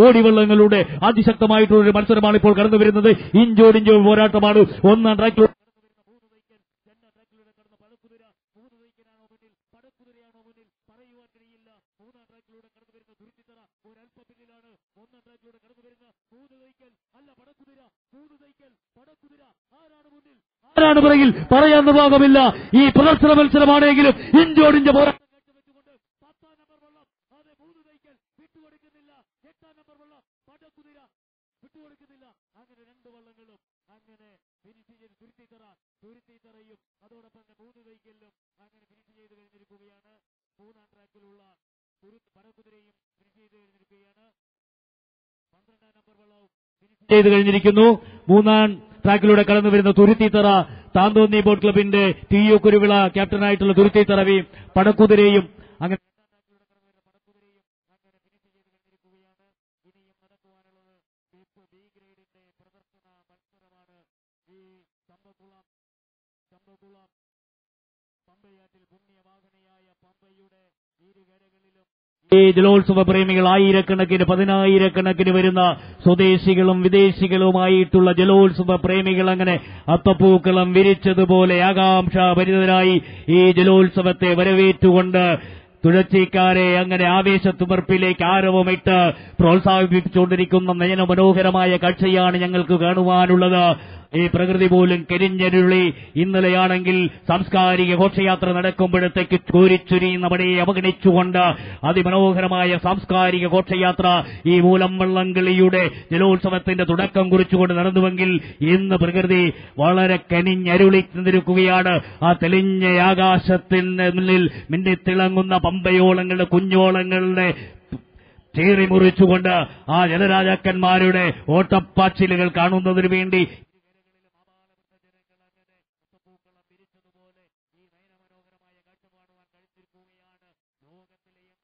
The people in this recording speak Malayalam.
ഓടിവെള്ളങ്ങളുടെ അതിശക്തമായിട്ടുള്ള ഒരു മത്സരമാണ് ഇപ്പോൾ കടന്നു വരുന്നത്. ഇഞ്ചോടിഞ്ചോ പോരാട്ടമാണ്. ഒന്നാം ട്രാക്കിൽ ആരാണ് പിറകിൽ പറയാൻ നിർവാഹമില്ല. ഈ പ്രദർശന മത്സരമാണെങ്കിലും ഇഞ്ചോടിഞ്ച പോരാട്ടം വിട്ടുകൊടുക്കുന്നില്ല. അങ്ങനെ രണ്ട് വള്ളങ്ങളും അങ്ങനെ ഫിനിഷ് ചെയ്ത് തുരുത്തിത്തറയും അതോടൊപ്പം തന്നെ 3 വെഹിക്കലിലും അങ്ങനെ ഫിനിഷ് ചെയ്ത് കഴിഞ്ഞിരിക്കുകയാണ്. മൂന്നാം ട്രാക്കിലുള്ള പടക്കുതിരയും ഫിനിഷ് ചെയ്ത് കഴിഞ്ഞിരിക്കുകയാണ്. 12 നമ്പർ വള്ളവും ഫിനിഷ് ചെയ്ത് കഴിഞ്ഞിരിക്കുന്നു. മൂന്നാം ട്രാക്കിലൂടെ കടന്നു വരുന്ന തുരുത്തിത്തറ താന്തോന്നി ബോട്ട് ക്ലബിന്റെ TU കുരുവിള ക്യാപ്റ്റനായിട്ടുള്ള തുരുത്തിത്തറയും പടക്കുതിരയും അങ്ങനെ ഈ ജലോത്സവ പ്രേമികൾ ആയിരക്കണക്കിന് 10,000-കണക്കിന് വരുന്ന സ്വദേശികളും വിദേശികളുമായിട്ടുള്ള ജലോത്സവ പ്രേമികൾ അങ്ങനെ അത്തപ്പൂക്കളം വിരിച്ചതുപോലെ ആകാംക്ഷാഭരിതരായി ഈ ജലോത്സവത്തെ വരവേറ്റുകൊണ്ട് തുഴച്ചിക്കാരെ അങ്ങനെ ആവേശത്തുമർപ്പിലേക്ക് ആരവമിട്ട് പ്രോത്സാഹിപ്പിച്ചുകൊണ്ടിരിക്കുന്ന നയന മനോഹരമായ കാഴ്ചയാണ് ഞങ്ങൾക്ക് കാണുവാനുള്ളത്. ഈ പ്രകൃതി പോലും കരിഞ്ഞരുളി ഇന്നലെയാണെങ്കിൽ സാംസ്കാരിക ഘോഷയാത്ര നടക്കുമ്പോഴത്തേക്ക് കോരിച്ചൊരിയുന്ന മഴയെ അവഗണിച്ചുകൊണ്ട് അതിമനോഹരമായ സാംസ്കാരിക ഘോഷയാത്ര ഈ മൂലം വള്ളംകളിയുടെ ജലോത്സവത്തിന്റെ തുടക്കം കുറിച്ചുകൊണ്ട് നടന്നുവെങ്കിൽ ഇന്ന് പ്രകൃതി വളരെ കനിഞ്ഞരുളി നിന്നിരിക്കുകയാണ്. ആ തെളിഞ്ഞ ആകാശത്തിന് മുന്നിൽ മിന്നിത്തിളങ്ങുന്ന പമ്പയോളങ്ങളുടെ കുഞ്ഞോളങ്ങളുടെ ചീറി മുറിച്ചുകൊണ്ട് ആ ജലരാജാക്കന്മാരുടെ ഓട്ടപ്പാച്ചിലുകൾ കാണുന്നതിനു വേണ്ടി